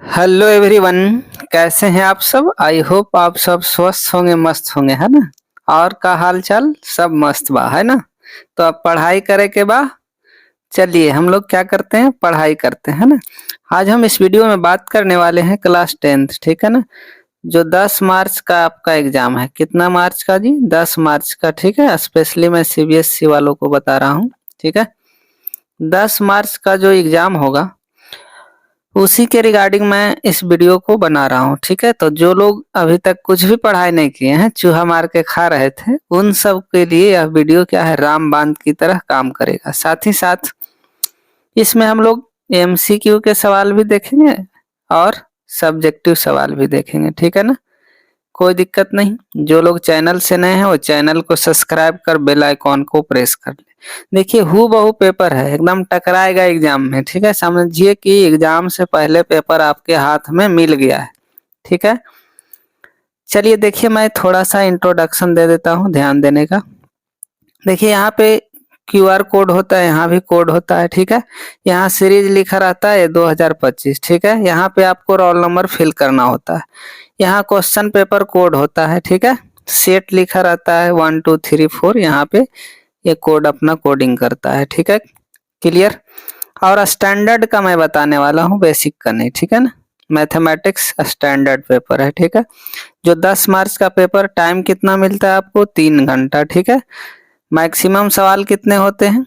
Hello everyone. कैसे हैं आप सब? आई होप आप सब स्वस्थ होंगे, मस्त होंगे, है ना। और का हाल चाल सब मस्त बा, है ना। तो अब पढ़ाई करे के बा। चलिए हम लोग क्या करते हैं, पढ़ाई करते हैं, है ना। आज हम इस वीडियो में बात करने वाले हैं क्लास 10th, ठीक है ना। जो 10 मार्च का आपका एग्जाम है। कितना मार्च का जी? 10 मार्च का, ठीक है। स्पेशली मैं सीबीएसई वालों को बता रहा हूँ, ठीक है। 10 मार्च का जो एग्जाम होगा उसी के रिगार्डिंग मैं इस वीडियो को बना रहा हूँ, ठीक है। तो जो लोग अभी तक कुछ भी पढ़ाई नहीं किए हैं, चूहा मार के खा रहे थे, उन सब के लिए यह वीडियो क्या है, रामबाण की तरह काम करेगा। साथ ही साथ इसमें हम लोग एमसीक्यू के सवाल भी देखेंगे और सब्जेक्टिव सवाल भी देखेंगे, ठीक है ना। कोई दिक्कत नहीं। जो लोग चैनल से नए हैं वो चैनल को सब्सक्राइब कर बेल आइकॉन को प्रेस कर ले। देखिए हूबहू पेपर है, एकदम टकराएगा एग्जाम में, ठीक है। समझिए कि एग्जाम से पहले पेपर आपके हाथ में मिल गया है, ठीक है। चलिए देखिए मैं थोड़ा सा इंट्रोडक्शन दे देता हूँ, ध्यान देने का। देखिए यहाँ पे क्यूआर कोड होता है, यहाँ भी कोड होता है, ठीक है। यहाँ सीरीज लिखा रहता है 2025, ठीक है। यहाँ पे आपको रोल नंबर फिल करना होता है। यहाँ क्वेश्चन पेपर कोड होता है, ठीक है। सेट लिखा रहता है 1 2 3 4, यहाँ पे ये कोड अपना कोडिंग करता है, ठीक है। क्लियर। और स्टैंडर्ड का मैं बताने वाला हूँ, बेसिक का नहीं, ठीक है ना। मैथमेटिक्स स्टैंडर्ड पेपर है, ठीक है। जो 10 मार्च का पेपर, टाइम कितना मिलता है आपको? 3 घंटा, ठीक है। मैक्सिमम सवाल कितने होते हैं,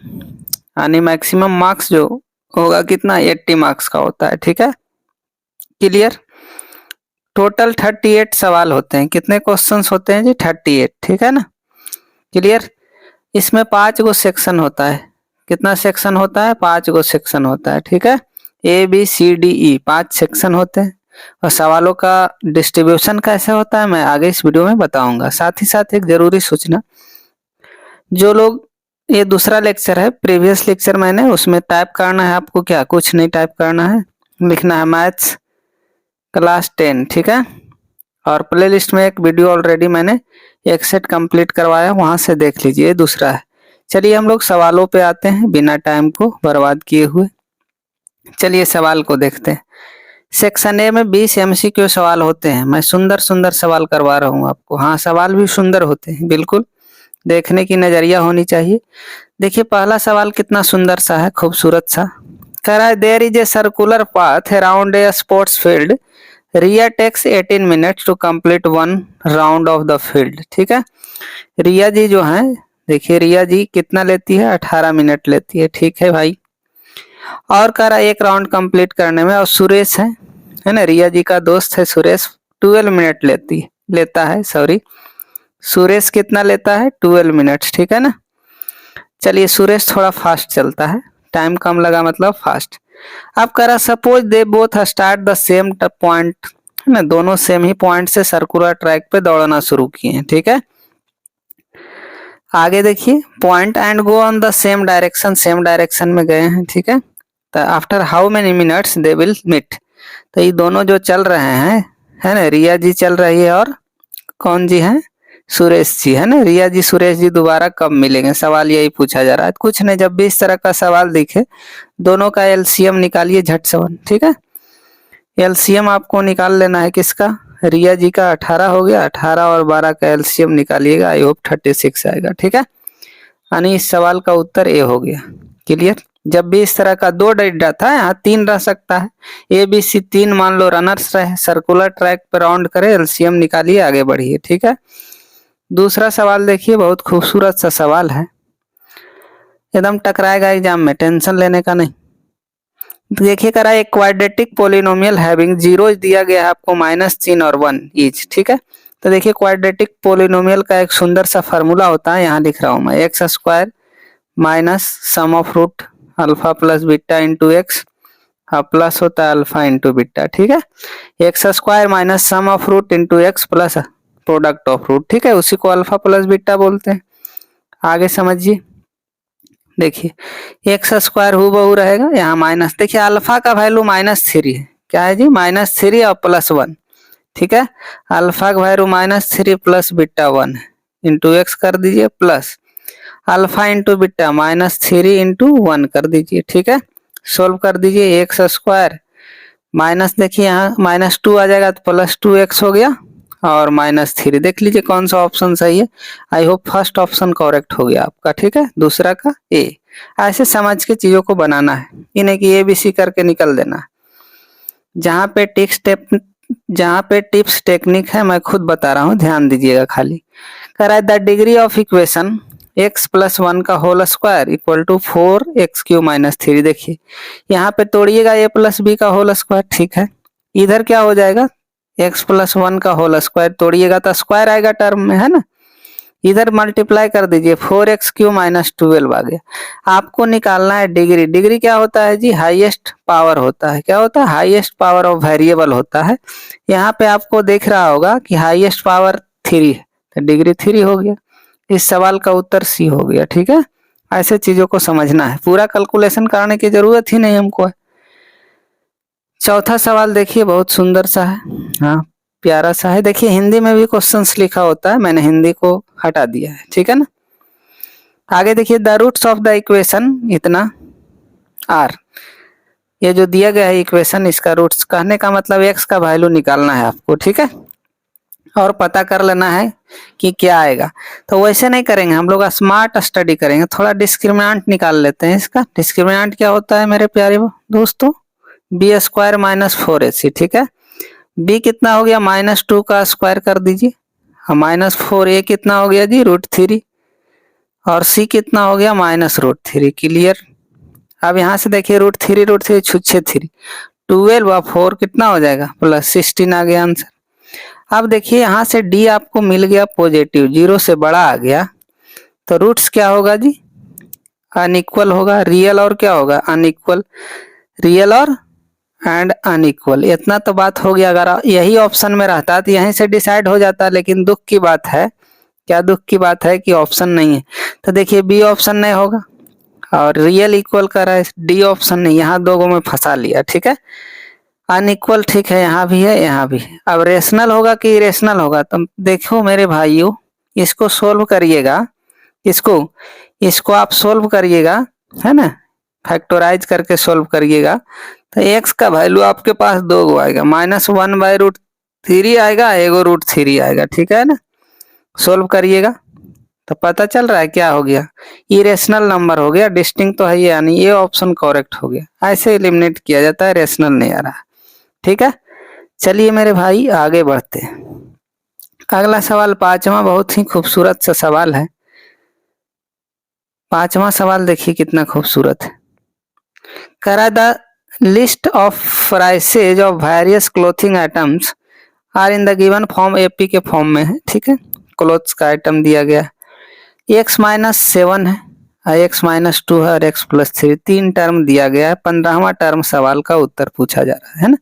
यानी मैक्सिमम मार्क्स जो होगा कितना, 80 मार्क्स का होता है, ठीक है। क्लियर। टोटल 38 सवाल होते हैं। कितने क्वेश्चंस होते हैं जी? 38, ठीक है ना। क्लियर। इसमें 5 गो सेक्शन होता है। कितना सेक्शन होता है? 5 गो सेक्शन होता है, ठीक है। ABCDE 5 सेक्शन होते हैं। और सवालों का डिस्ट्रीब्यूशन कैसे होता है मैं आगे इस वीडियो में बताऊंगा। साथ ही साथ एक जरूरी सूचना, जो लोग, ये दूसरा लेक्चर है, प्रीवियस लेक्चर मैंने उसमें टाइप करना है आपको, क्या कुछ नहीं टाइप करना है, लिखना है मैथ्स क्लास 10, ठीक है। और प्ले लिस्ट में एक वीडियो ऑलरेडी मैंने एक सेट कंप्लीट करवाया, वहां से देख लीजिए, दूसरा है। चलिए हम लोग सवालों पे आते हैं बिना टाइम को बर्बाद किए हुए। चलिए सवाल को देखते हैं। सेक्शन ए में 20 MCQ सवाल होते हैं। मैं सुंदर सुंदर सवाल करवा रहा हूँ आपको। हाँ, सवाल भी सुंदर होते हैं, बिल्कुल देखने की नजरिया होनी चाहिए। देखिए पहला सवाल कितना सुंदर सा है, खूबसूरत सा। कह रहा है there is a circular path around a sports field, Riya takes 18 minutes to complete 1 round of the field, ठीक है। रिया जी जो है, देखिए रिया जी कितना लेती है, 18 मिनट लेती है, ठीक है भाई। और कह रहा है एक राउंड कंप्लीट करने में, और सुरेश है ना, रिया जी का दोस्त है सुरेश, 12 मिनट लेता है, सॉरी। सुरेश कितना लेता है? 12 मिनट्स, ठीक है ना। चलिए सुरेश थोड़ा फास्ट चलता है, टाइम कम लगा मतलब फास्ट। अब कह रहा suppose they both start the same point, है ना, दोनों सेम ही पॉइंट से सर्कुलर ट्रैक पे दौड़ना शुरू किए हैं, ठीक है। आगे देखिए, point and go on the same direction, same direction में गए हैं, ठीक है। तो after how many minutes they will meet, तो ये दोनों जो चल रहे हैं, है ना, रिया जी चल रही है और कौन जी है? सुरेश जी, है ना। रिया जी सुरेश जी दोबारा कब मिलेंगे, सवाल यही पूछा जा रहा है। कुछ नहीं, जब भी इस तरह का सवाल दिखे, दोनों का एलसीएम निकालिए झट से, ठीक है। एलसीएम आपको निकाल लेना है किसका? रिया जी का 18 हो गया, 18 और 12 का एलसीएम निकालिएगा, आई होप 36 आएगा, ठीक है। यानी इस सवाल का उत्तर ए हो गया। क्लियर। जब भी इस तरह का 2 डेटा था, यहाँ 3 रह सकता है। ABC 3 मान लो रनर्स रहे, सर्कुलर ट्रैक पर राउंड करे, एलसीएम निकालिए, आगे बढ़िए, ठीक है। दूसरा सवाल देखिए, बहुत खूबसूरत सा सवाल है, एकदम टकराएगा एग्जाम में, टेंशन लेने का नहीं। देखिए करा एक क्वाड्रेटिक पोलिनोमियल हैविंग जीरो दिया गया है आपको, -3 और 1 ईच, ठीक है। तो देखिए क्वाड्रेटिक पोलिनोमियल का एक सुंदर सा फार्मूला होता है, यहाँ लिख रहा हूँ मैं, x square minus sum of root alpha plus beta into x, plus होता है अल्फा इंटू बीटा, ठीक है। X square minus sum of root into x plus product of root, ठीक है, उसी को अल्फा प्लस बीटा बोलते हैं। आगे समझिए, देखिए एक्स स्क्वायर हूबहू रहेगा, यहाँ माइनस, देखिए अल्फा का वैल्यू -3 है, क्या है जी? -3 और +1, ठीक है। अल्फा का वैल्यू -3 प्लस बीटा 1 है, इंटू एक्स कर दीजिए, plus alpha into beta -3 into 1 कर दीजिए, ठीक है। सोल्व कर दीजिए, एक्स स्क्वायर माइनस देखिए यहाँ -2 आ जाएगा तो +2x हो गया और -3 देख लीजिए कौन सा ऑप्शन सही है। I hope first option correct हो गया आपका, ठीक है। दूसरा का ए। ऐसे समझ के चीजों को बनाना है, इन्हें कि ABC करके निकल देना है। जहाँ पे टिप्स टेक्निक है मैं खुद बता रहा हूँ, ध्यान दीजिएगा खाली। कह रहा है the degree of equation x + 1 का whole square equal to 4x³ - 3। देखिए यहाँ पे तोड़िएगा a + b का होल स्क्वायर, ठीक है। इधर क्या हो जाएगा, x + 1 का होल स्क्वायर तोड़िएगा तो स्क्वायर आएगा टर्म में, है ना। इधर मल्टीप्लाई कर दीजिए, 4x³ - 12 आ गया। आपको निकालना है डिग्री। डिग्री क्या होता है जी, हाईएस्ट पावर होता है। क्या होता है, हाईएस्ट पावर ऑफ वेरिएबल होता है। यहाँ पे आपको देख रहा होगा कि हाईएस्ट पावर 3 है, तो डिग्री 3 हो गया। इस सवाल का उत्तर सी हो गया, ठीक है। ऐसे चीजों को समझना है, पूरा कैलकुलेशन करने की जरूरत ही नहीं हमको है। चौथा सवाल देखिए, बहुत सुंदर सा है, हाँ प्यारा सा है। देखिए हिंदी में भी क्वेश्चंस लिखा होता है, मैंने हिंदी को हटा दिया है, ठीक है ना। आगे देखिए, the roots of the equation इतना आर, ये जो दिया गया है इक्वेशन, इसका रूट्स कहने का मतलब x का वैल्यू निकालना है आपको, ठीक है। और पता कर लेना है कि क्या आएगा। तो वैसे नहीं करेंगे हम लोग, स्मार्ट स्टडी करेंगे। थोड़ा डिस्क्रिमिनेंट निकाल लेते हैं इसका। डिस्क्रिमिनेंट क्या होता है मेरे प्यारे दोस्तों, b² - 4ac, ठीक है। b कितना हो गया, -2 का स्क्वायर कर दीजिए, -4a कितना हो गया जी, √3, और c कितना हो गया, -√3। क्लियर। अब यहाँ से देखिए √3 छुच्छे 3, 12 और 4 कितना हो जाएगा, +16 आ गया आंसर। अब देखिए यहाँ से d आपको मिल गया पॉजिटिव, 0 से बड़ा आ गया, तो रूट्स क्या होगा जी, अनइक्वल होगा। रियल और क्या होगा, अनइक्वल। रियल और एंड अनइक्वल, इतना तो बात हो गया। अगर यही ऑप्शन में रहता तो यहीं से डिसाइड हो जाता, लेकिन दुख की बात है, क्या दुख की बात है कि ऑप्शन नहीं है। तो देखिए बी ऑप्शन नहीं होगा, और रियल इक्वल कर रहा है, डी ऑप्शन नहीं, यहाँ दो में फंसा लिया, ठीक है। अनइक्वल ठीक है, यहाँ भी है यहाँ भी है। अब रेशनल होगा कि इरेशनल होगा, तो देखो मेरे भाइयों, इसको सोल्व करिएगा, इसको आप सोल्व करिएगा, है ना, फैक्टराइज करके सोल्व करिएगा। तो x का वैल्यू आपके पास 2 आएगा, -1/√3 आएगा, एगो √3 आएगा, ठीक है ना। सोल्व करिएगा तो पता चल रहा है क्या हो गया, इरेशनल नंबर हो गया। डिस्टिंक्ट तो है ये, यानी ये ऑप्शन करेक्ट हो गया। ऐसे एलिमिनेट किया जाता है, रेशनल नहीं आ रहा, ठीक है। चलिए मेरे भाई आगे बढ़ते हैं। अगला सवाल पांचवा, बहुत ही खूबसूरत सा सवाल है। पांचवा सवाल देखिए कितना खूबसूरत है। करा the list of prices of various clothing items are in the given form, AP के फॉर्म में है, ठीक है। क्लोथ्स का आइटम दिया गया, x - 7 है, x - 2 है और x + 3, 3 टर्म दिया गया है। 15वां टर्म सवाल का उत्तर पूछा जा रहा है ना।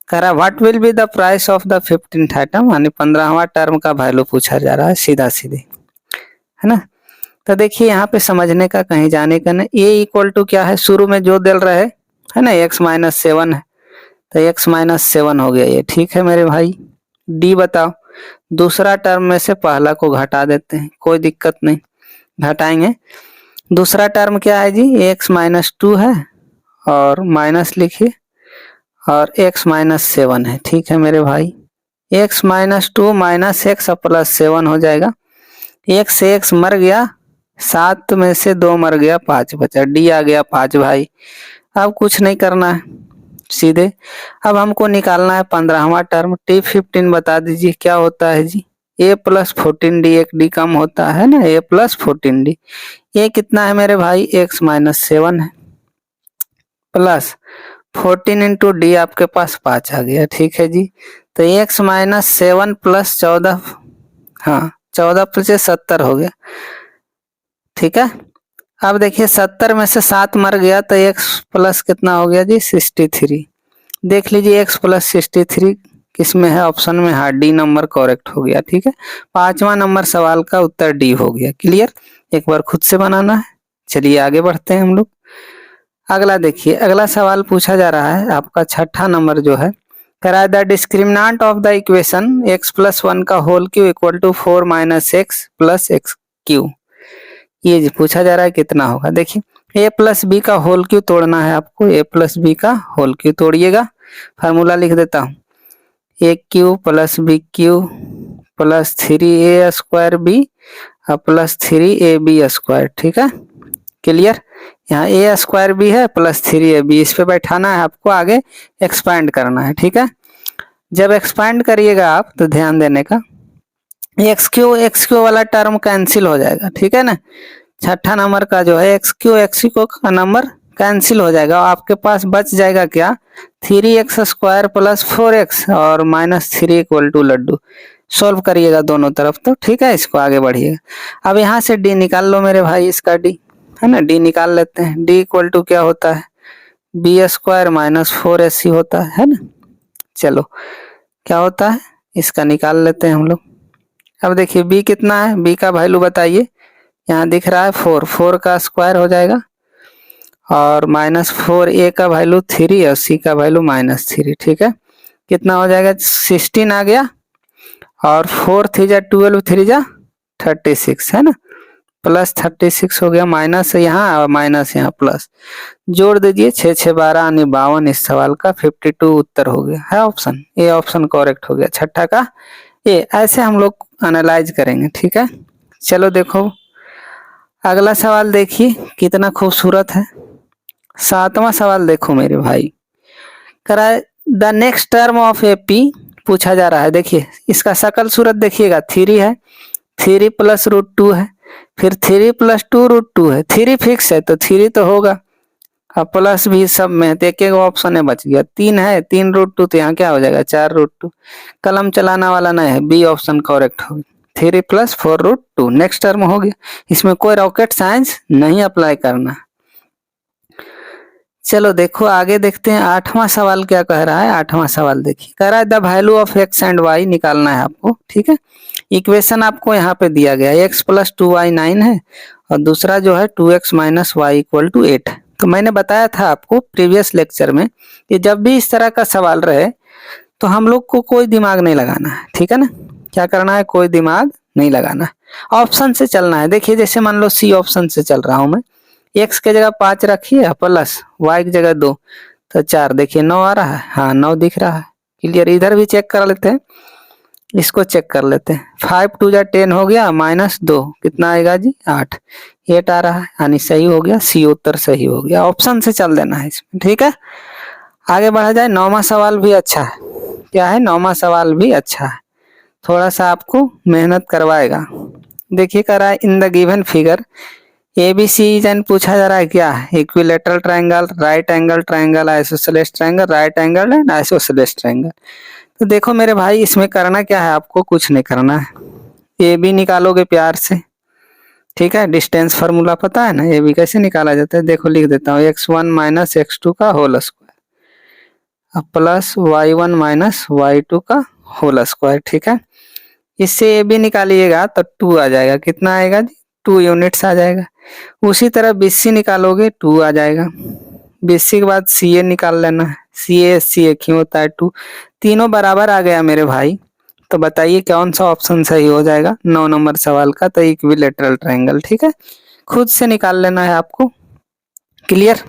कह रहा what will be the price of the 15th item, यानी 15वां टर्म का वैल्यू पूछा जा रहा है, सीधा सीधे, है ना। तो देखिए यहाँ पे समझने का, कहीं जाने का नहीं। a इक्वल टू क्या है, शुरू में जो दे रहे है ना, x - 7 है, तो x - 7 हो गया ये, ठीक है मेरे भाई। d बताओ, दूसरा टर्म में से पहला को घटा देते हैं, कोई दिक्कत नहीं, घटाएंगे। दूसरा टर्म क्या है जी, x - 2 है, और माइनस लिखिए, और x - 7 है, ठीक है मेरे भाई। x - 2 - x + 7 हो जाएगा। x से x मर गया, 7 में से 2 मर गया, 5 बचा, d आ गया 5 भाई। अब कुछ नहीं करना है, सीधे अब हमको निकालना है 15वां टर्म। t15 बता दीजिए क्या होता है जी, a + 14d, एक d कम होता है ना, a + 14d। ये कितना है मेरे भाई, x - 7 है, प्लस 14 इंटू डी, आपके पास 5 आ गया, ठीक है जी। तो x - 7 + 14, हाँ 14 + 70 हो गया, ठीक है। अब देखिए 70 में से 7 मर गया, तो x प्लस कितना हो गया जी, 63। देख लीजिए x + 63 किसमें है, ऑप्शन में, हाँ डी नंबर करेक्ट हो गया, ठीक है। 5वां नंबर सवाल का उत्तर डी हो गया। क्लियर, एक बार खुद से बनाना है। चलिए आगे बढ़ते हैं हम लोग। अगला देखिए, अगला सवाल पूछा जा रहा है आपका 6ठा नंबर जो है, करा the discriminant of the equation x + 1 का whole cube equal to 4 - x + x³। ये जी पूछा जा रहा है कितना होगा। देखिए a + b का होल क्यू तोड़ना है आपको, a + b का होल क्यू तोड़िएगा। फार्मूला लिख देता हूँ, a cube plus b cube plus 3a square b और प्लस 3ab स्क्वायर। ठीक है, क्लियर। यहाँ ए स्क्वायर बी है प्लस 3ab, इस पे बैठाना है आपको, आगे एक्सपैंड करना है। ठीक है, जब एक्सपैंड करिएगा आप तो ध्यान देने का, एक्स क्यू वाला टर्म कैंसिल हो जाएगा। ठीक है ना, छठा नंबर का जो है एक्स क्यू का नंबर कैंसिल हो जाएगा, आपके पास बच जाएगा क्या, 3x स्क्वायर प्लस 4x और माइनस 3 इक्वल टू लड्डू। सोल्व करिएगा दोनों तरफ तो। ठीक है, इसको आगे बढ़िएगा। अब यहाँ से डी निकाल लो मेरे भाई, इसका डी है ना, डी निकाल लेते हैं। डी इक्वल टू क्या होता है, बी स्क्वायर माइनस 4ac होता है ना। चलो क्या होता है इसका निकाल लेते हैं हम लोग। अब देखिए बी कितना है, बी का वैल्यू बताइए, यहाँ दिख रहा है 4 का स्क्वायर हो जाएगा और माइनस 4a का वैल्यू 3 और सी का वैल्यू -3। ठीक है, कितना हो जाएगा, 16 आ गया और 4 3 जा 12 3 जा 36 है ना, प्लस 36 हो गया, माइनस यहाँ और माइनस यहाँ प्लस, जोड़ दीजिए 6 6 12 यानी 52। इस सवाल का 52 उत्तर हो गया है ऑप्शन ए, ऑप्शन करेक्ट हो गया छठा का ए। ऐसे हम लोग एनालाइज करेंगे। ठीक है, चलो देखो अगला सवाल देखिए कितना खूबसूरत है। 7वां सवाल देखो मेरे भाई, करा the next term of A P पूछा जा रहा है। देखिए इसका शकल सूरत देखिएगा, 3 है, 3 प्लस √2 है, फिर 3 प्लस 2 √2 है, 3 फिक्स है तो 3 तो होगा, अब प्लस भी सब में तो एक एक ऑप्शन है बच गया, 3 है, 3 √2 तो यहाँ क्या हो जाएगा 4 √2। कलम चलाना वाला नहीं है, बी ऑप्शन करेक्ट हो गया, 3 प्लस 4 √2 नेक्स्ट टर्म हो गया। इसमें कोई रॉकेट साइंस नहीं अप्लाई करना। चलो देखो आगे देखते हैं 8वां सवाल क्या कह रहा है। 8वां सवाल देखिए, कह रहा है the value of x and y निकालना है आपको। ठीक है, इक्वेशन आपको यहाँ पे दिया गया है, x प्लस 2y 9 है और दूसरा जो है 2x minus Y equal to 8 है। तो मैंने बताया था आपको प्रीवियस लेक्चर में कि जब भी इस तरह का सवाल रहे तो हम लोग को कोई दिमाग नहीं लगाना है। ठीक है ना, क्या करना है, कोई दिमाग नहीं लगाना, ऑप्शन से चलना है। देखिए जैसे मान लो सी ऑप्शन से चल रहा हूं मैं, x के जगह 5 रखिए प्लस y की जगह 2 तो 4, देखिए 9 आ रहा है, हाँ 9 दिख रहा है, क्लियर। इधर भी चेक कर लेते हैं, इसको चेक कर लेते हैं, 5 2 जा 10 हो गया माइनस 2 कितना आएगा जी 8, 8 आ रहा है, यानी सही हो गया, सी उत्तर सही हो गया। ऑप्शन से चल देना है इसमें। ठीक है, आगे बढ़ा जाए। 9वां सवाल भी अच्छा है, क्या है 9वां सवाल भी अच्छा है, थोड़ा सा आपको मेहनत करवाएगा। देखिए कह रहा है इन द गिवन फिगर ABC जन पूछा जा रहा है क्या, equilateral triangle, right angle triangle, isosceles triangle, right angle and isosceles triangle. तो देखो मेरे भाई इसमें करना क्या है, आपको कुछ नहीं करना है, AB निकालोगे प्यार से। ठीक है, डिस्टेंस फार्मूला पता है ना, AB कैसे निकाला जाता है, देखो लिख देता हूँ, x1 माइनस x2 का whole square plus y1 minus y2 का होल स्क्वायर। ठीक है, इससे AB निकालिएगा तो 2 आ जाएगा, कितना आएगा जी 2 यूनिट्स आ जाएगा। उसी तरह BC निकालोगे 2 आ जाएगा, BC के बाद CA निकाल लेना है, CA SC एक ही होता है 2, तीनों बराबर आ गया मेरे भाई। तो बताइए कौन सा ऑप्शन सही हो जाएगा 9 नंबर सवाल का, तो इक्विलेटरल ट्रायंगल। ठीक है, खुद से निकाल लेना है आपको, क्लियर।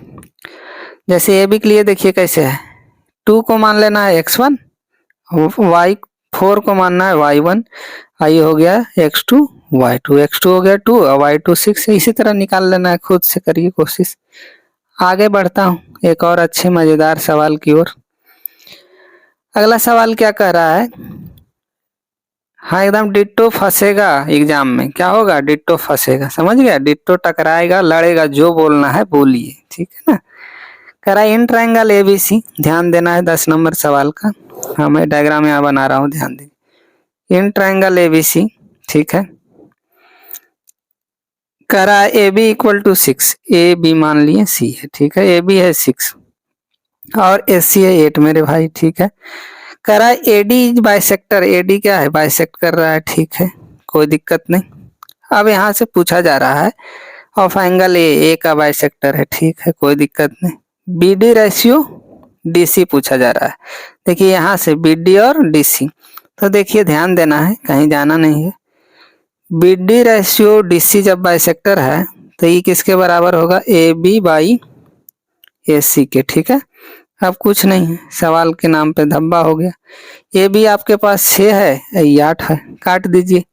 जैसे AB के लिए देखिए कैसे है, 2 को मान लेना है x1, y4 को मानना है y1, ये हो गया x2 y2, x2 हो गया 2 और y2 6 है। इसी तरह निकाल लेना है, खुद से करिए कोशिश। आगे बढ़ता हूँ एक और अच्छे मजेदार सवाल की ओर। अगला सवाल क्या कह रहा है, हाँ एकदम डिट्टो फंसेगा एग्जाम में, क्या होगा डिट्टो फंसेगा, समझ गया, डिट्टो टकराएगा लड़ेगा, जो बोलना है बोलिए। ठीक है ना, कह रहा है इन ट्रायंगल ABC, ध्यान देना है 10 नंबर सवाल का, हाँ मैं डायग्राम यहाँ बना रहा हूँ, ध्यान दीजिए। इन ट्रायंगल ABC, ठीक है, कह रहा है AB इक्वल टू 6, AB मान लिए C है, ठीक है, AB है 6 और AC है 8 मेरे भाई। ठीक है, कह रहा है AD बाइसेक्टर, AD क्या है बाइसेक्ट कर रहा है, ठीक है कोई दिक्कत नहीं। अब यहाँ से पूछा जा रहा है ऑफ एंगल A का बाइसेक्टर है, ठीक है कोई दिक्कत नहीं। BD रेशियो DC पूछा जा रहा है, देखिए यहाँ से BD और DC, तो देखिए ध्यान देना है कहीं जाना नहीं है। BD रेशियो DC जब बाइसेक्टर है तो ये किसके बराबर होगा, AB बाई AC के। ठीक है, अब कुछ नहीं है, सवाल के नाम पे धब्बा हो गया। ये भी आपके पास 6 है, ये 8 है, काट दीजिए।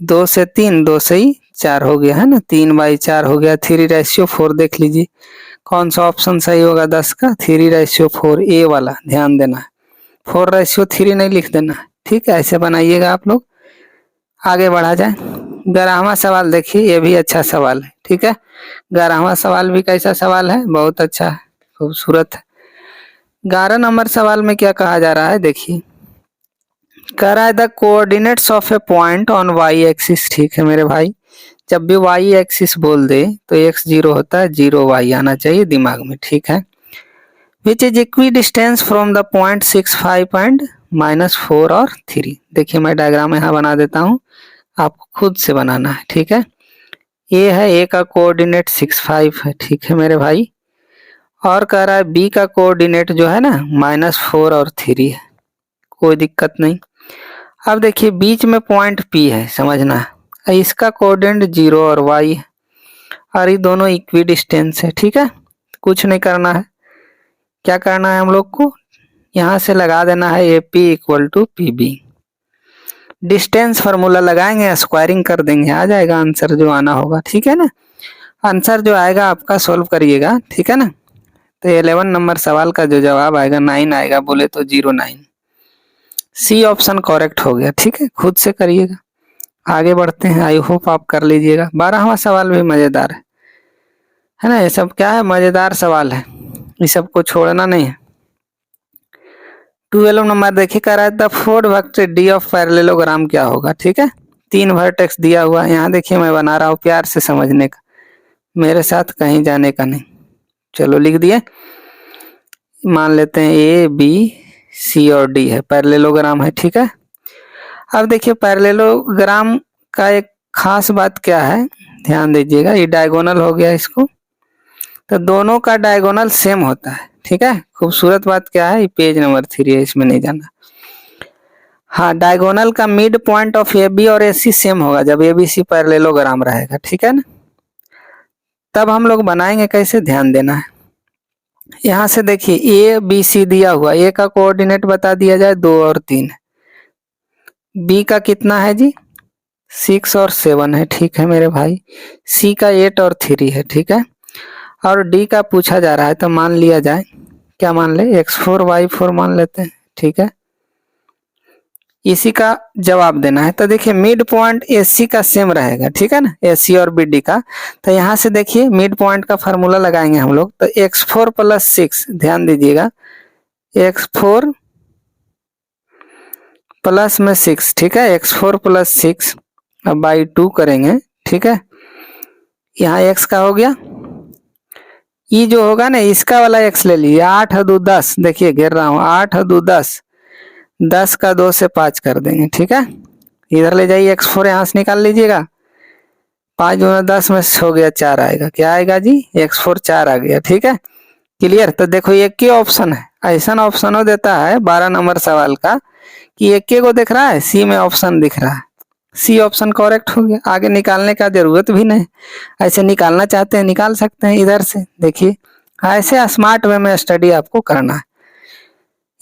2 से 3, 2 से ही 4 हो गया है ना, 3/4 हो गया। 3:4 देख लीजिए कौन सा ऑप्शन सही होगा 10 का। 3:4 ए वाला ध्यान देना है, 4:3 नहीं लिख देना है, ठीक है। ऐसे बनाइएगा आप लोग। आगे बढ़ा जाए। 11वां सवाल देखिए, ये भी अच्छा सवाल है, ठीक है। 11वां सवाल भी कैसा सवाल है, बहुत अच्छा है, खूबसूरत है। 11 नंबर सवाल में क्या कहा जा रहा है देखिए, कह रहा है the coordinates of a point on y axis, ठीक है मेरे भाई। जब भी वाई एक्सिस बोल दे तो x 0 होता है, 0 y आना चाहिए दिमाग में, ठीक है। Which is equi distance from the point 65 and -4 और 3। देखिए मैं डायग्राम यहाँ बना देता हूँ, आपको खुद से बनाना है, ठीक है। ए है, ए का कोऑर्डिनेट 65 है, ठीक है मेरे भाई। और कह रहा है बी का कोऑर्डिनेट जो है ना -4 और 3 है, कोई दिक्कत नहीं। अब देखिए बीच में पॉइंट पी है, समझना है। इसका कोऑर्डिनेट 0 और y है, और ये दोनों इक्वी डिस्टेंस है, ठीक है। कुछ नहीं करना है, क्या करना है हम लोग को, यहाँ से लगा देना है A P equal to P B. Distance formula लगाएंगे, स्क्वायरिंग कर देंगे, आ जाएगा आंसर जो आना होगा, ठीक है ना। आंसर जो आएगा आपका सोल्व करिएगा, ठीक है ना। तो 11 नंबर सवाल का जो जवाब आएगा 9 आएगा, बोले तो 09। सी ऑप्शन करेक्ट हो गया, ठीक है। खुद से करिएगा। आगे बढ़ते हैं, आई होप आप कर लीजिएगा। 12वां सवाल भी मजेदार है ना। ये सब क्या है, मजेदार सवाल है, ये सब को छोड़ना नहीं है। 12 नंबर देखिए, कह रहा है the 4 vector D of parallelogram क्या होगा, ठीक है। 3 वर्टेक्स दिया हुआ है, यहाँ देखिए मैं बना रहा हूँ प्यार से समझने का, मेरे साथ कहीं जाने का नहीं। चलो लिख दिए, मान लेते हैं ए बी सी और डी है, पैरेललोग्राम है, ठीक है। अब देखिए पैरेललोग्राम का एक खास बात क्या है, ध्यान दीजिएगा। ये डायगोनल हो गया, इसको तो दोनों का डायगोनल सेम होता है, ठीक है। खूबसूरत बात क्या है, पेज नंबर 3 है, इसमें नहीं जाना। हाँ, डायगोनल का mid point of A B और ए सी सेम होगा जब ए बी सी पैरेललोग्राम रहेगा, ठीक है ना। तब हम लोग बनाएंगे कैसे, ध्यान देना है। यहाँ से देखिए ए बी सी दिया हुआ, ए का कोऑर्डिनेट बता दिया जाए 2 और 3, बी का कितना है जी 6 और 7 है, ठीक है मेरे भाई। सी का 8 और 3 है, ठीक है। और डी का पूछा जा रहा है तो मान लिया जाए, क्या मान ले, x4 y4 मान लेते हैं, ठीक है। इसी का जवाब देना है। तो देखिए मिड पॉइंट एसी का सेम रहेगा, ठीक है ना, एसी और बीडी का। तो यहाँ से देखिए मिड पॉइंट का फार्मूला लगाएंगे हम लोग, तो x4 + 6, ध्यान दीजिएगा, x4 प्लस में 6, ठीक है। x4 + 6 अब बाई 2 करेंगे, ठीक है। यहाँ x का हो गया, ये जो होगा ना इसका वाला x ले लीजिए, 8 × 2 = 10, देखिए घेर रहा हूँ, 8 × 2 = 10, 10 का 2 से 5 कर देंगे, ठीक है। इधर ले जाइए, x4 यहाँ से निकाल लीजिएगा, 5 × 10 में हो गया 4 आएगा, क्या आएगा जी x4 4 आ गया, ठीक है। क्लियर। तो देखो एक ही ऑप्शन है, ऐसा ऑप्शन देता है 12 नंबर सवाल का कि एक को दिख रहा है, सी में ऑप्शन दिख रहा है, सी ऑप्शन करेक्ट हो गया। आगे निकालने का जरूरत भी नहीं, ऐसे निकालना चाहते हैं निकाल सकते हैं इधर से। देखिए ऐसे स्मार्ट वे में स्टडी आपको करना है।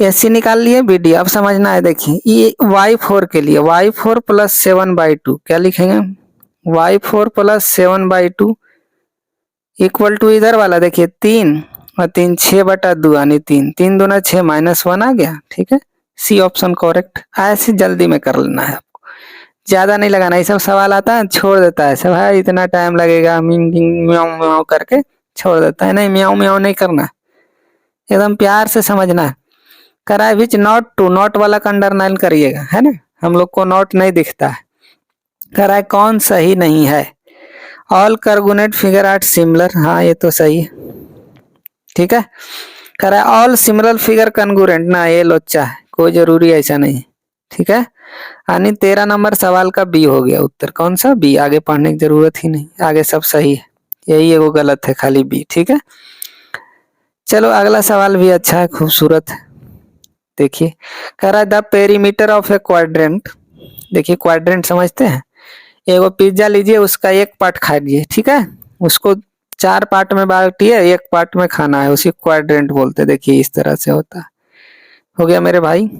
एसी निकाल लिए, बीडी अब समझना है। देखिए ये y4 के लिए, y4 + 7/2 क्या लिखेंगे, y4 + 7/2 इक्वल टू इधर वाला देखिए 3 और 3 6/2 यानी 3, 3 दूना 6 -1 आ गया, ठीक है। C option correct. ऐसे जल्दी में कर लेना है आपको, ज्यादा नहीं लगाना। ये सब सवाल आता है छोड़ देता है सब, है इतना टाइम लगेगा, म्याऊ म्याऊ करके छोड़ देता है। नहीं, म्याऊ म्याऊ नहीं करना, एकदम प्यार से समझना है। कराए विच नॉट टू, नॉट वाला का अंडरलाइन करिएगा, है ना, हम लोग को नॉट नहीं दिखता है। कराए कौन सही नहीं है, all carbonate figure are similar, हाँ ये तो सही है, ठीक है। कराए ऑल सिमिलर फिगर कन्गुरेंट, ना ये लोचा है, कोई जरूरी ऐसा नहीं, ठीक है। यानी 13 नंबर सवाल का बी हो गया उत्तर, कौन सा बी, आगे पढ़ने की जरूरत ही नहीं, आगे सब सही है, यही एगो गलत है खाली बी, ठीक है। चलो अगला सवाल भी अच्छा है, खूबसूरत है। देखिए कह रहा है the perimeter of A quadrant, देखिए क्वाड्रेंट समझते हैं, एगो पिज्जा लीजिए, उसका एक पार्ट खाइए, ठीक है, उसको 4 पार्ट में बाटी है, एक पार्ट में खाना है, उसी क्वाड्रेंट बोलते हैं। देखिए इस तरह से होता है। हो गया मेरे भाई,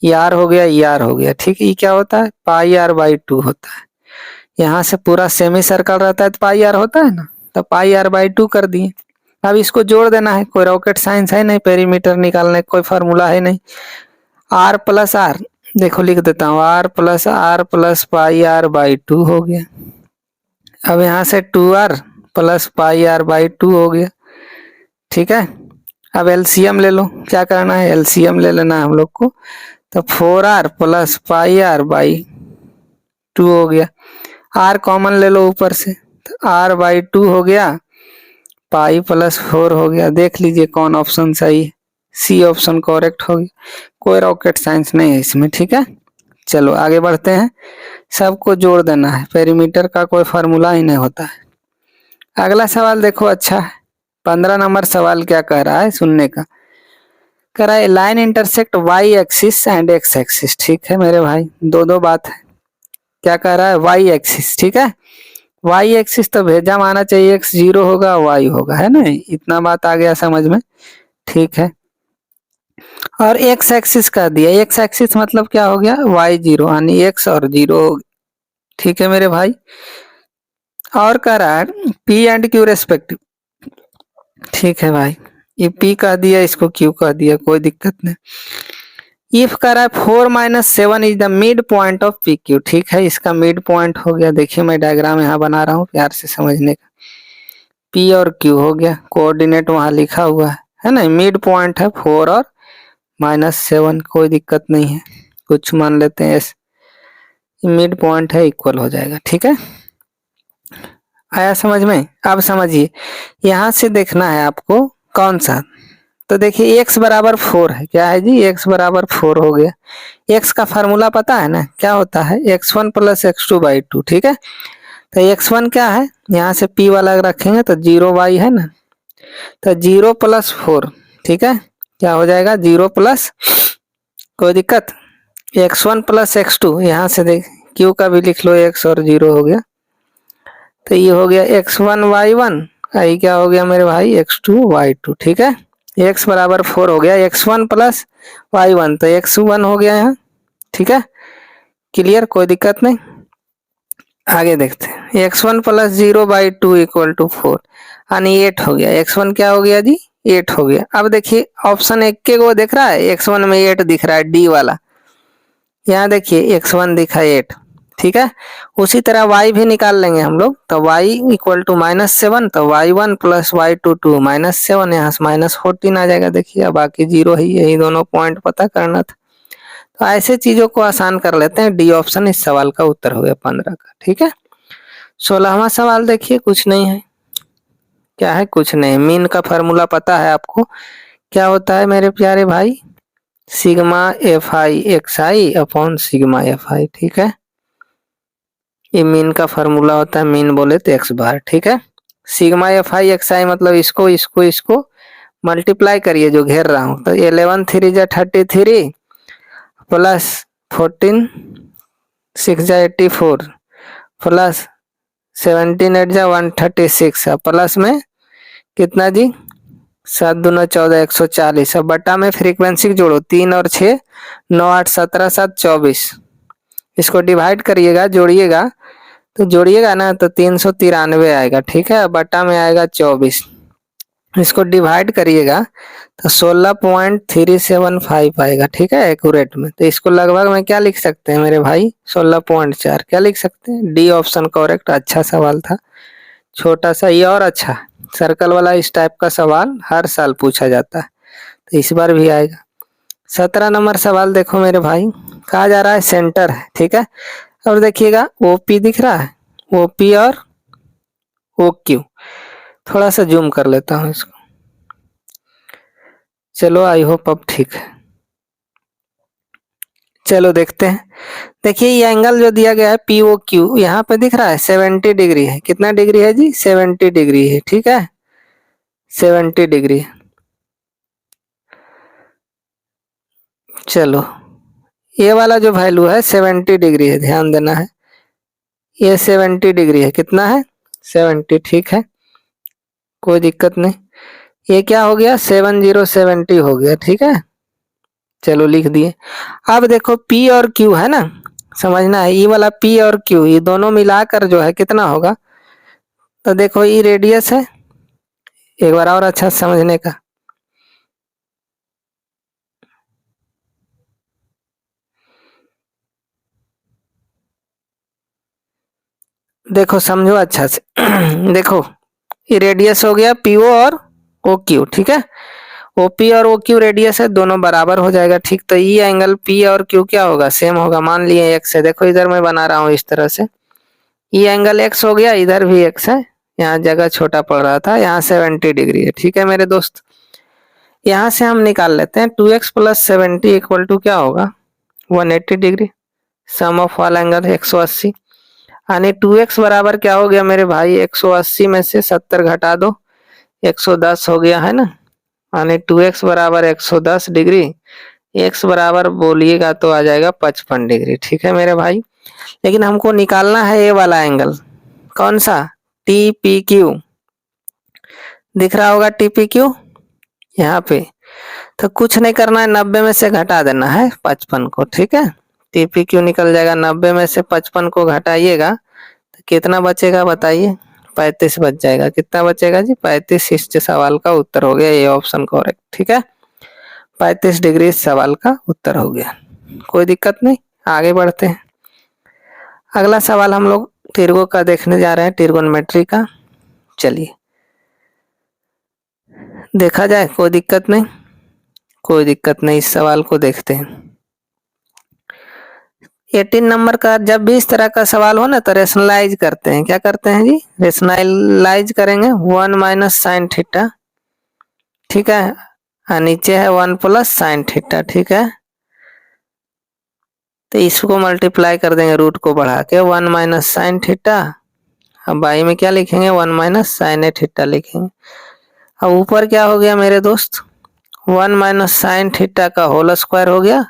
यार हो गया, यार हो गया, ठीक है। ये क्या होता है, पाई आर बाई 2 होता है। यहाँ से पूरा सेमी सर्कल रहता है तो पाई आर होता है ना, तो पाई आर बाई 2 कर दिए। अब इसको जोड़ देना है, कोई रॉकेट साइंस है नहीं, पेरीमीटर निकालने कोई फार्मूला है नहीं। आर प्लस आर, देखो लिख देता हूँ, r plus pi r by 2 हो गया। अब यहाँ से 2r plus pi r by 2 हो गया, ठीक है। अब एलसीएम ले लो, क्या करना है, एलसीएम ले लेना है हम लोग को। तो 4r plus pi r by 2 हो गया। r कॉमन ले लो ऊपर से, तो r बाई 2 हो गया, पाई प्लस 4 हो गया। देख लीजिए कौन ऑप्शन सही है, सी ऑप्शन करेक्ट हो गया। कोई रॉकेट साइंस नहीं है इसमें, ठीक है। चलो आगे बढ़ते हैं, सबको जोड़ देना है, पेरीमीटर का कोई फार्मूला ही नहीं होता है। अगला सवाल देखो, अच्छा है। 15 नंबर सवाल क्या कह रहा है, सुनने का कह रहा है, line intersect y axis and x axis, ठीक है मेरे भाई, दो बात है। क्या कह रहा है, वाई एक्सिस, ठीक है। वाई एक्सिस तो भेजा माना चाहिए, एक्स 0 होगा, वाई होगा, है ना, इतना बात आ गया समझ में, ठीक है। और एक्स एक्सिस कर दिया, एक्स एक्सिस मतलब क्या हो गया, वाई 0, यानी एक्स और 0 हो गया, ठीक है मेरे भाई। और कह रहा है पी एंड क्यू रेस्पेक्टिव, ठीक है भाई, ये पी कह दिया, इसको क्यू कह दिया, कोई दिक्कत नहीं। इफ कह रहा है 4-7 is the mid point of P Q, ठीक है, इसका मिड पॉइंट हो गया। देखिए मैं डायग्राम यहाँ बना रहा हूँ प्यार से समझने का। पी और क्यू हो गया, कोऑर्डिनेट वहाँ लिखा हुआ है ना, मिड पॉइंट है 4 और -7, कोई दिक्कत नहीं है, कुछ मान लेते हैं, मिड पॉइंट है, इक्वल हो जाएगा, ठीक है। आया समझ में। अब समझिए, यहाँ से देखना है आपको कौन सा, तो देखिए x बराबर 4 है, क्या है जी, x बराबर 4 हो गया। x का फार्मूला पता है ना, क्या होता है, x1 प्लस x2 बाई 2, ठीक है। तो x1 क्या है, यहाँ से p वाला रखेंगे तो 0y है ना, तो 0 प्लस 4, ठीक है, क्या हो जाएगा 0 प्लस, कोई दिक्कत, x1 प्लस x2, यहाँ से देख q का भी लिख लो, x और 0 हो गया, तो ये हो गया x1 y1, ये क्या हो गया मेरे भाई, x2 y2, ठीक है। x बराबर 4 हो गया, x1 प्लस y1, तो x1 हो गया यहाँ, ठीक है, क्लियर, कोई दिक्कत नहीं। आगे देखते हैं, x1 plus 0 by 2 equal to 4, यानी 8 हो गया। x1 क्या हो गया जी, 8 हो गया। अब देखिए ऑप्शन 1 के वो दिख रहा है, x1 में 8 दिख रहा है, डी वाला, यहाँ देखिए x1 दिखा 8, ठीक है। उसी तरह y भी निकाल लेंगे हम लोग, तो y इक्वल टू -7, तो y1 प्लस y2 2 -7, यहाँ से -14 आ जाएगा। देखिए बाकी 0 ही, यही दोनों पॉइंट पता करना था। तो ऐसे चीजों को आसान कर लेते हैं, डी ऑप्शन इस सवाल का उत्तर हो गया 15 का, ठीक है। 16वां सवाल देखिए, कुछ नहीं है, क्या है, कुछ नहीं, मीन का फार्मूला पता है आपको, क्या होता है मेरे प्यारे भाई, sigma F I x I upon sigma F I, ठीक है। ये मीन का फार्मूला होता है, मीन बोले तो एक्स बार, ठीक है। सिग्मा एफ आई एक्स आई मतलब इसको इसको इसको मल्टीप्लाई करिए, जो घेर रहा हूं, तो 11 3 जा 33 प्लस 14 6 जा 84 प्लस 17 8 जा 136, प्लस में कितना जी, 7 दूना 14 140, अब बटा में फ्रीक्वेंसी जोड़ो, 3 और 6 9 8 17 7 24, इसको डिवाइड करिएगा, जोड़िएगा, तो जोड़िएगा ना तो 393 आएगा, ठीक है, बटा में आएगा 24, इसको डिवाइड करिएगा तो 16.375 आएगा, ठीक है, एक्यूरेट में। तो इसको लगभग में क्या लिख सकते हैं मेरे भाई, 16.4, क्या लिख सकते हैं, डी ऑप्शन करेक्ट। अच्छा सवाल था, छोटा सा ये, और अच्छा सर्कल वाला इस टाइप का सवाल हर साल पूछा जाता है, तो इस बार भी आएगा। 17 नंबर सवाल देखो मेरे भाई, कहा जा रहा है सेंटर है, ठीक है। और देखिएगा ओपी दिख रहा है, ओपी और ओक्यू, थोड़ा सा जूम कर लेता हूँ इसको, चलो आई होप अब ठीक है। चलो देखते हैं, देखिए ये एंगल जो दिया गया है पी ओ क्यू, यहाँ पे दिख रहा है 70 डिग्री है, कितना डिग्री है जी, 70 डिग्री है, ठीक है, 70 डिग्री। चलो ये वाला जो वैल्यू है 70 डिग्री है, ध्यान देना है, ये 70 डिग्री है, कितना है, 70, ठीक है। कोई दिक्कत नहीं। ये क्या हो गया 7070 हो गया, ठीक है। चलो लिख दिए। अब देखो P और Q है ना, समझना है। ई वाला P और Q ये दोनों मिलाकर जो है कितना होगा, तो देखो ये रेडियस है, एक बार और अच्छा समझने का। देखो समझो अच्छा से देखो ये रेडियस हो गया पीओ और ओ क्यू, ठीक है। ओपी और ओ क्यू रेडियस है, दोनों बराबर हो जाएगा, ठीक। तो ई एंगल पी और क्यू क्या होगा, सेम होगा। मान लिए एक्स है, देखो इधर मैं बना रहा हूँ इस तरह से, ई एंगल एक्स हो गया, इधर भी एक्स है, यहाँ जगह छोटा पड़ रहा था, यहाँ 70 डिग्री है, ठीक है मेरे दोस्त। यहाँ से हम निकाल लेते हैं 2x प्लस 70 इक्वल टू क्या होगा 180 degree, sum of all angle 180। यानी 2x बराबर क्या हो गया मेरे भाई, 180 में से 70 घटा दो, 110 हो गया है ना। यानी 2x बराबर 110 डिग्री, x बराबर बोलिएगा तो आ जाएगा 55 डिग्री, ठीक है मेरे भाई। लेकिन हमको निकालना है ये वाला एंगल, कौन सा, टी पी क्यू, दिख रहा होगा टी पी क्यू यहाँ पे। तो कुछ नहीं करना है, 90 में से घटा देना है 55 को, ठीक है। टी पी क्यू निकल जाएगा, 90 में से 55 को घटाइएगा तो कितना बचेगा बताइए, 35 बच जाएगा। कितना बचेगा जी, 35। इस सवाल का उत्तर हो गया ये ऑप्शन करेक्ट, ठीक है। 35 डिग्री इस सवाल का उत्तर हो गया। कोई दिक्कत नहीं, आगे बढ़ते हैं। अगला सवाल हम लोग तिर्गो का देखने जा रहे हैं, ट्रिगोनोमेट्री का। चलिए देखा जाए, कोई दिक्कत नहीं, कोई दिक्कत नहीं, इस सवाल को देखते हैं। 18 नंबर का जब भी इस तरह का सवाल हो ना तो रेशनलाइज करते हैं, क्या करते हैं जी, रेशनलाइज करेंगे 1 माइनस साइन थीटा, ठीक है। नीचे है 1 प्लस साइन थीटा, ठीक है। तो इसको मल्टीप्लाई कर देंगे रूट को बढ़ा के, 1 माइनस साइन थीटा, अब बाई में क्या लिखेंगे 1 माइनस साइन ए थीटा लिखेंगे। अब ऊपर क्या हो गया मेरे दोस्त, 1 माइनस साइन थीटा का होल स्क्वायर हो गया,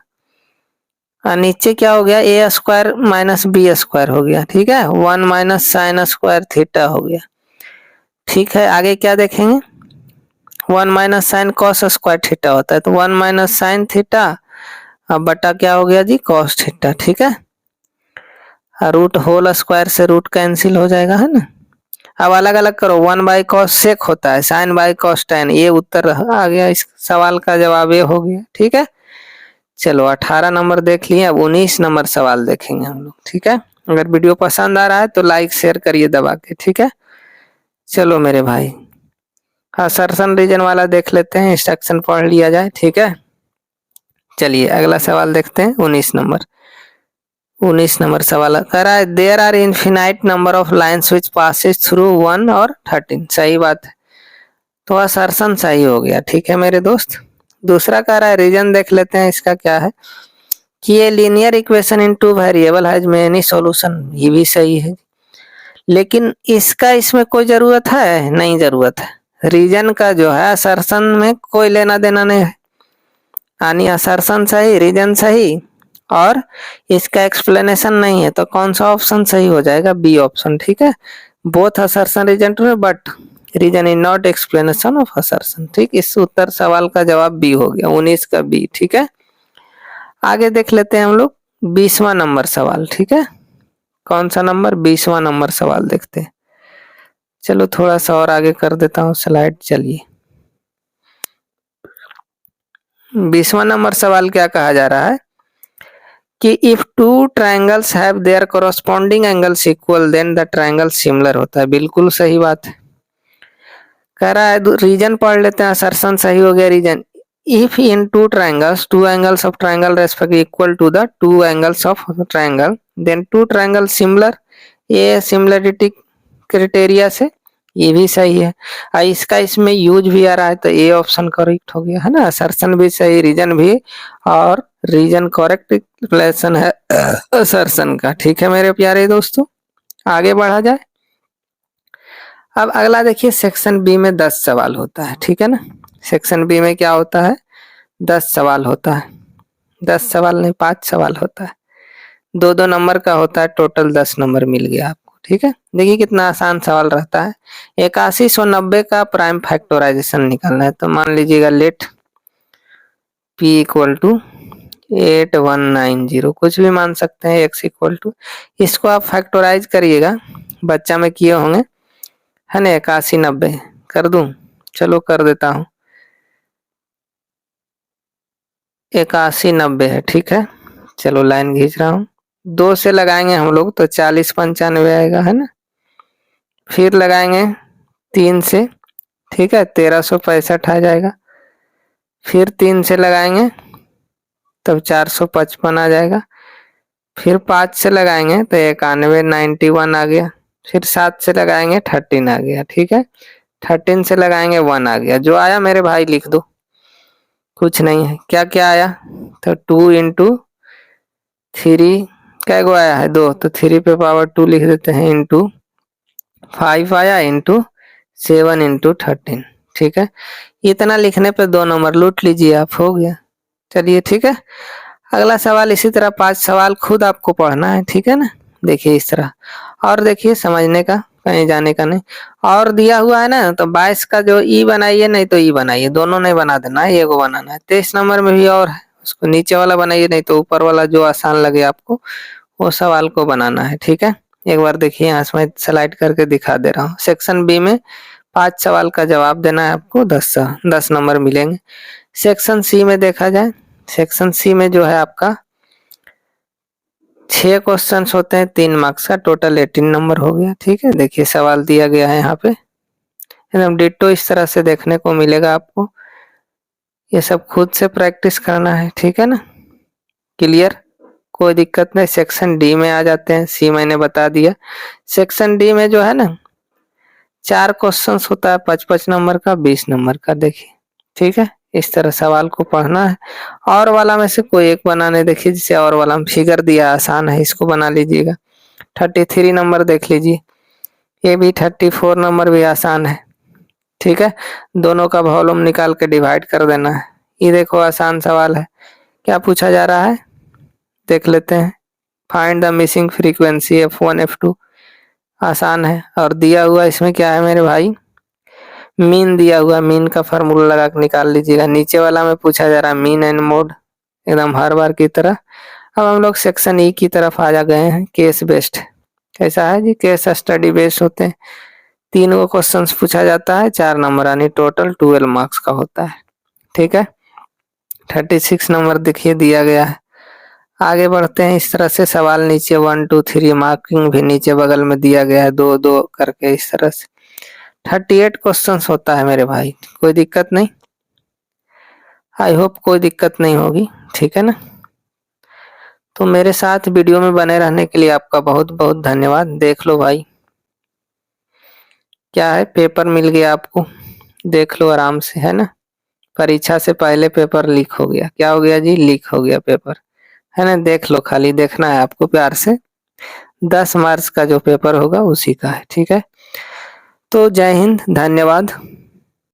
और नीचे क्या हो गया ए स्क्वायर माइनस बी स्क्वायर हो गया, ठीक है। 1 माइनस साइन स्क्वायर थीटा हो गया, ठीक है। आगे क्या देखेंगे, 1 minus sine cos square theta होता है, तो 1 माइनस साइन थीटा अब बटा क्या हो गया जी कॉस थीटा, ठीक है। रूट होल स्क्वायर से रूट कैंसिल हो जाएगा, है ना। अब अलग अलग करो, 1 बाई कॉस सेक होता है, साइन बाई कॉस टेन, ये उत्तर आ गया, इस सवाल का जवाब ये हो गया, ठीक है। चलो 18 नंबर देख लिए, अब 19 नंबर सवाल देखेंगे हम लोग, ठीक है। अगर वीडियो पसंद आ रहा है तो लाइक शेयर करिए दबा के, ठीक है। चलो मेरे भाई असर्शन रीजन वाला देख लेते हैं, इंस्ट्रक्शन पढ़ लिया जाए, ठीक है। चलिए अगला सवाल देखते हैं 19 नंबर। 19 नंबर सवाल कह रहा है there are infinite number of lines which passes through 1 और 13, सही बात है, तो असर्शन सही हो गया, ठीक है मेरे दोस्त। दूसरा कह रहा है रीजन देख लेते हैं, इसका क्या है कि ये linear equation in two variable has many solution, ये भी सही है। लेकिन इसका इसमें कोई जरूरत है नहीं, जरूरत है। रीजन का जो है असर्शन में कोई लेना देना नहीं है, यानी असर्शन सही रीजन सही और इसका एक्सप्लेनेशन नहीं है, तो कौन सा ऑप्शन सही हो जाएगा, बी ऑप्शन, ठीक है। Both assertion reason true but reason is not explanation of assertion, ठीक। इस उत्तर सवाल का जवाब बी हो गया, 19 का बी, ठीक है। आगे देख लेते हैं हम लोग 20वां नंबर सवाल, ठीक है। कौन सा नंबर, 20वां नंबर सवाल देखते हैं। चलो थोड़ा सा और आगे कर देता हूँ स्लाइड, चलिए 20वां नंबर सवाल क्या कहा जा रहा है कि if two triangles have their corresponding angles equal then the triangle similar होता है, बिल्कुल सही बात है। कह रहा है रीजन पढ़ लेते हैं, असर्शन सही हो गया reason. If in two triangles two angles of triangle respect equal to the two angles of triangle then two triangle similar, ये सिमिलरिटी क्राइटेरिया से ये भी सही है। इसका इसमें यूज भी आ रहा है, तो ए ऑप्शन करेक्ट हो गया, है ना। असर्शन भी सही, रीजन भी, और रीजन करेक्ट एक्सप्लेनेशन है असर्शन का, ठीक है मेरे प्यारे दोस्तों। आगे बढ़ा जाए। अब अगला देखिए सेक्शन बी में 10 सवाल होता है, ठीक है ना। सेक्शन बी में क्या होता है, 10 सवाल होता है, 10 सवाल नहीं 5 सवाल होता है, 2-2 नंबर का होता है, टोटल 10 नंबर मिल गया आपको, ठीक है, देखिए कितना आसान सवाल रहता है। 8190 का प्राइम फैक्टराइजेशन निकालना है, तो मान लीजिएगा लेट p इक्वल टू 8190, कुछ भी मान सकते हैं, x इक्वल टू, इसको आप फैक्टराइज करिएगा, बच्चा में किए होंगे है ना। 8190 कर दूं, चलो कर देता हूँ। 8190 है, ठीक है, चलो लाइन खींच रहा हूँ। 2 से लगाएंगे हम लोग तो 4095 आएगा है ना। फिर लगाएंगे 3 से, ठीक है, 1365 आ जाएगा। फिर 3 से लगाएंगे तब 455 आ जाएगा। फिर 5 से लगाएंगे तो 9191 आ गया। फिर 7 से लगाएंगे 13 आ गया, ठीक है। 13 से लगाएंगे 1 आ गया। जो आया मेरे भाई लिख दो, कुछ नहीं है। क्या क्या आया, तो 2 इंटू 3 क्या गो आया है 2, तो 3 पे पावर 2 लिख देते हैं, इंटू 5 आया, इंटू 7 इंटू 13, ठीक है। इतना लिखने पे 2 नंबर लूट लीजिए आप, हो गया। चलिए ठीक है, अगला सवाल इसी तरह 5 सवाल खुद आपको पढ़ना है, ठीक है ना। देखिए इस तरह, और देखिए समझने का, कहीं जाने का नहीं। और दिया हुआ है ना, तो 22 का जो ई बनाइए, नहीं तो ई बनाइए, दोनों नहीं बना देना है, ये को बनाना है। 23 नंबर में भी और है, उसको नीचे वाला बनाइए, नहीं तो ऊपर वाला जो आसान लगे आपको वो सवाल को बनाना है, ठीक है। एक बार देखिए यहाँ से मैं स्लाइड करके दिखा दे रहा हूँ। सेक्शन बी में 5 सवाल का जवाब देना है आपको, 10 नंबर मिलेंगे। सेक्शन सी में देखा जाए, सेक्शन सी में जो है आपका 6 क्वेश्चन होते हैं, 3 मार्क्स का, टोटल 18 नंबर हो गया, ठीक है। देखिए सवाल दिया गया है यहाँ पे, एकदम डिट्टो इस तरह से देखने को मिलेगा आपको। ये सब खुद से प्रैक्टिस करना है, ठीक है ना। क्लियर, कोई दिक्कत नहीं। सेक्शन डी में आ जाते हैं, सी मैंने बता दिया। सेक्शन डी में जो है ना 4 क्वेश्चन होता है, 5-5 नंबर का, 20 नंबर का, देखिए ठीक है। इस तरह सवाल को पढ़ना है। और वाला में से कोई एक बनाने देखिए, जिसे और वाला में फिगर दिया आसान है, इसको बना लीजिएगा। 33 नंबर देख लीजिए, ये भी 34 नंबर भी आसान है, ठीक है। दोनों का वॉल्यूम निकाल के डिवाइड कर देना है। ये देखो आसान सवाल है, क्या पूछा जा रहा है देख लेते हैं। Find the missing frequency F1 F2, आसान है। और दिया हुआ इसमें क्या है मेरे भाई, मीन दिया हुआ, मीन का फार्मूला लगा के निकाल लीजिएगा। नीचे वाला में पूछा जा रहा है मीन एंड मोड, एकदम हर बार की तरह। अब हम लोग सेक्शन ई की तरफ आ जा गए हैं, केस बेस्ड। कैसा है जी, केस स्टडी बेस्ड होते हैं। 3 को क्वेश्चन पूछा जाता है, 4 नंबर यानी टोटल 12 मार्क्स का होता है, ठीक है। 36 नंबर देखिए दिया गया है। आगे बढ़ते हैं, इस तरह से सवाल नीचे 1 2 3 मार्किंग भी नीचे बगल में दिया गया है, 2 2 करके इस तरह से। 38 क्वेश्चन होता है मेरे भाई, कोई दिक्कत नहीं, आई होप कोई दिक्कत नहीं होगी, ठीक है ना। तो मेरे साथ वीडियो में बने रहने के लिए आपका बहुत बहुत धन्यवाद। देख लो भाई, क्या है, पेपर मिल गया आपको, देख लो आराम से, है ना। परीक्षा से पहले पेपर लीक हो गया, क्या हो गया जी, लीक हो गया पेपर, है ना। देख लो, खाली देखना है आपको प्यार से। 10 मार्च का जो पेपर होगा उसी का है, ठीक है। तो जय हिंद, धन्यवाद।